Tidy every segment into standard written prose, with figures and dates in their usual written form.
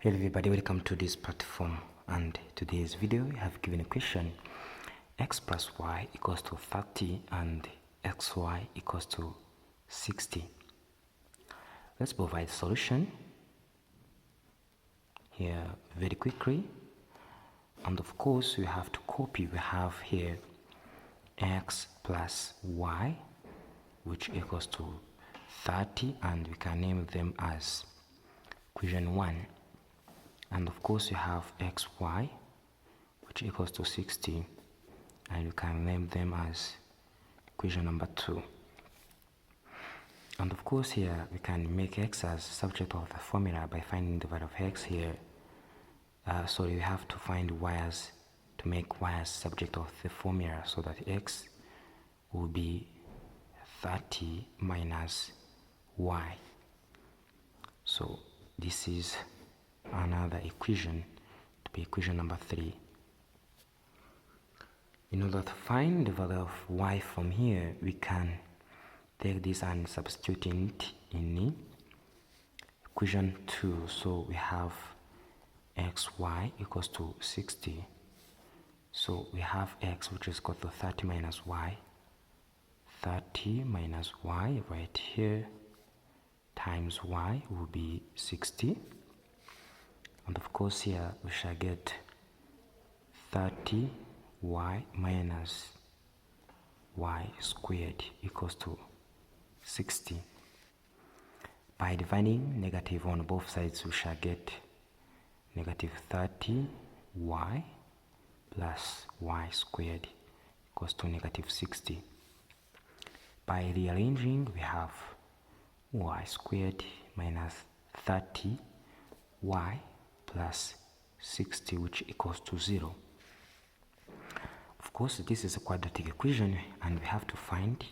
Hello everybody, welcome to this platform, and today's video I have given a question: x plus y equals to 30 and xy equals to 60. Let's provide solution here very quickly, and of course we have to copy. We have here x plus y, which equals to 30, and we can name them as equation 1. And of course you have xy, which equals to 60, and you can name them as equation number 2. And of course here we can make x as subject of the formula by finding the value of x here. So you have to find y as, to make y as subject of the formula, so that x will be 30 minus y. So this is another equation to be equation number 3. In order to find the value of y from here, we can take this and substitute it in equation 2. So we have xy equals to 60. So we have x, which is equal to 30 minus y. 30 minus y right here times y will be 60. And of course here we shall get 30y minus y squared equals to 60. By dividing negative on both sides, we shall get negative 30y plus y squared equals to negative 60. By rearranging, we have y squared minus 30y plus 60, which equals to 0. Of course, this is a quadratic equation, and we have to find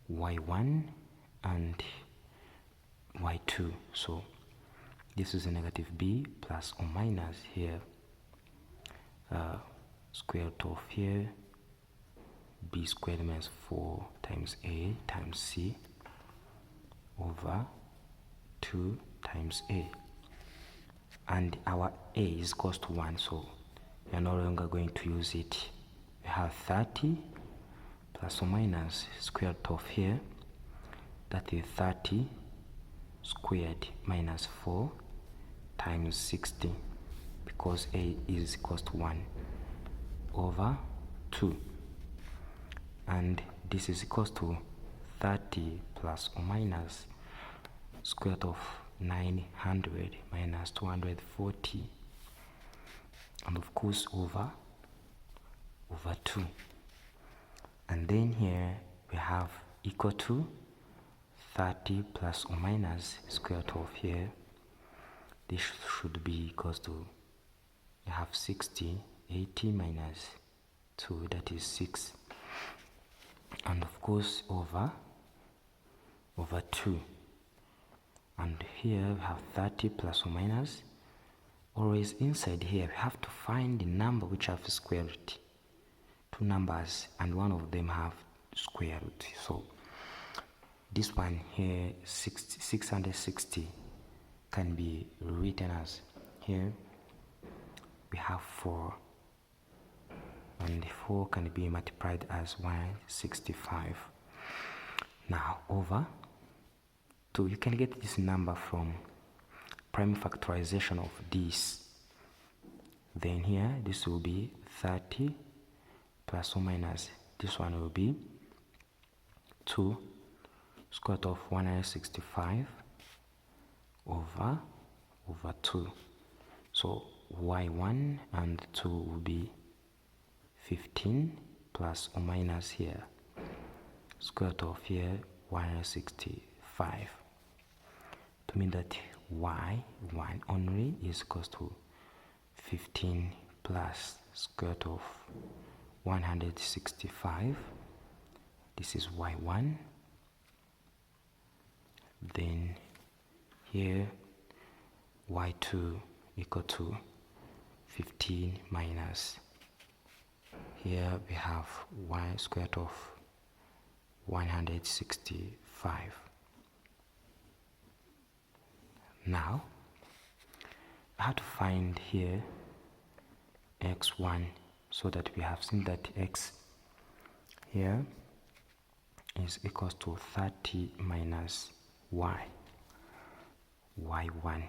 y1 and y2. So this is a negative b plus or minus here, square root of here b squared minus 4 times a times c over 2 times a. And our a is equals to 1, so we are no longer going to use it. We have 30 plus or minus square root of here, that is 30 squared minus 4 times 60, because a is equals to 1, over 2. And this is equals to 30 plus or minus square root of 900 minus 240, and of course over 2. And then here we have equal to 30 plus or minus square root of here. This should be equals to, you have 60, 80 minus 2, that is 6, and of course over 2. And here we have 30 plus or minus. Always inside here we have to find the number which have square root. Two numbers and one of them have square root. So this one here, 660, can be written as, here we have 4, and 4 can be multiplied as 165. Now over 2, you can get this number from prime factorization of this. Then here this will be 30 plus or minus, this one will be 2 square root of 165 over 2. So y1 and 2 will be 15 plus or minus here square root of here 165, to mean that y1 only is equals to 15 plus square root of 165. This is y1. Then here y2 equal to 15 minus, here we have y square root of 165. Now I have to find here x1, so that we have seen that x here is equals to 30 minus y1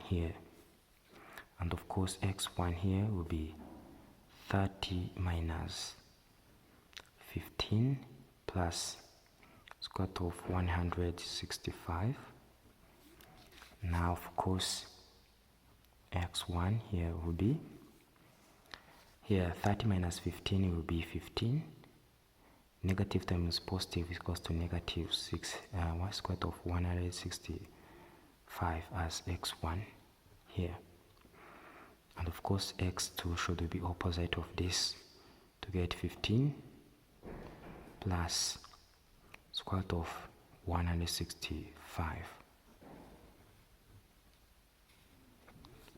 here, and of course x1 here will be 30 minus 15 plus square root of 165. Now of course x1 here will be, here 30 minus 15 will be 15. Negative times positive is equals to negative 6, square root of 165 as x1 here. And of course x2 should be opposite of this to get 15 plus square root of 165.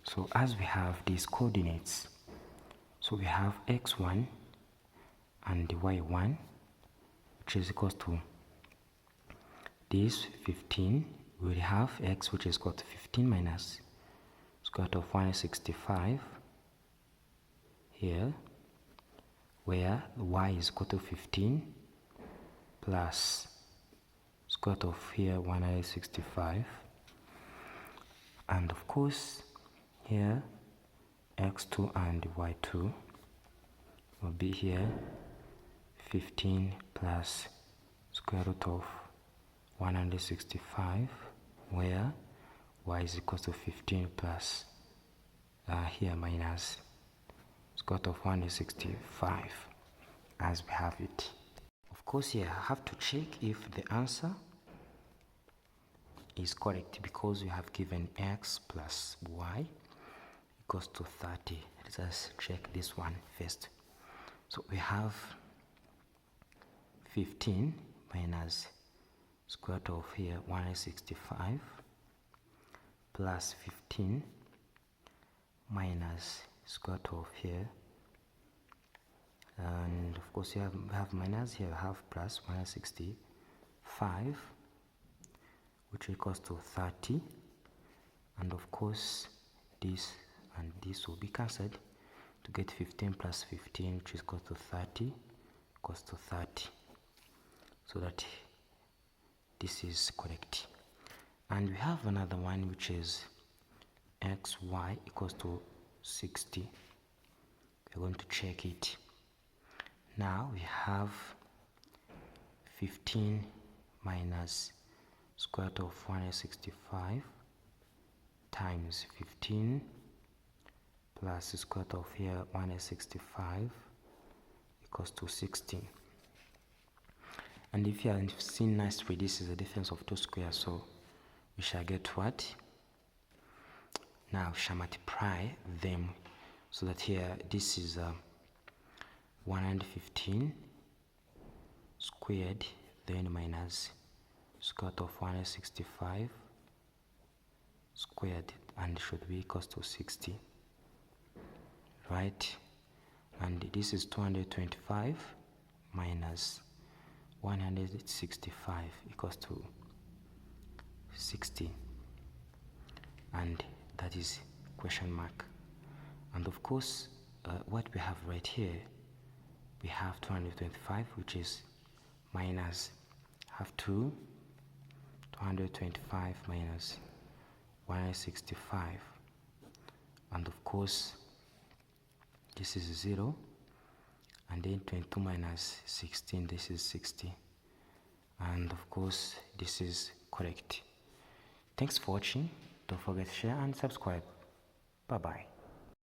So as we have these coordinates, so we have x1 and y1, which is equals to this 15. We will have x, which is equal to 15 minus square root of 165 here, where y is equal to 15 plus square root of here 165, and of course here x2 and y2 will be here 15 plus square root of 165, where y is equal to 15 plus here minus square root of 165 as we have it. Of course here I have to check if the answer is correct, because we have given x plus y equals to 30. Let us check this one first. So we have 15 minus square root of here 165 plus 15 minus square root of here, and of course you have minus here, have plus 165, which equals to 30, and of course this and this will be cancelled to get 15 plus 15, which is equal to 30, equals to 30, so that this is correct. And we have another one, which is xy equals to 60. We're going to check it. Now we have 15 minus square root of 165 times 15 plus the square root of here 165 equals to 16. And if you have seen nicely, this is the difference of two squares, so we shall get what? Now we shall multiply them, so that here this is 115 squared, then minus square root of 165 squared, and should be equals to 60, right? And this is 225 minus 165 equals to 60, and that is question mark. And of course what we have right here, we have 225, which is minus have 225 minus 165, and of course this is 0, and then 22 minus 16, this is 60, and of course this is correct. Thanks for watching. Don't forget to share and subscribe. Bye bye.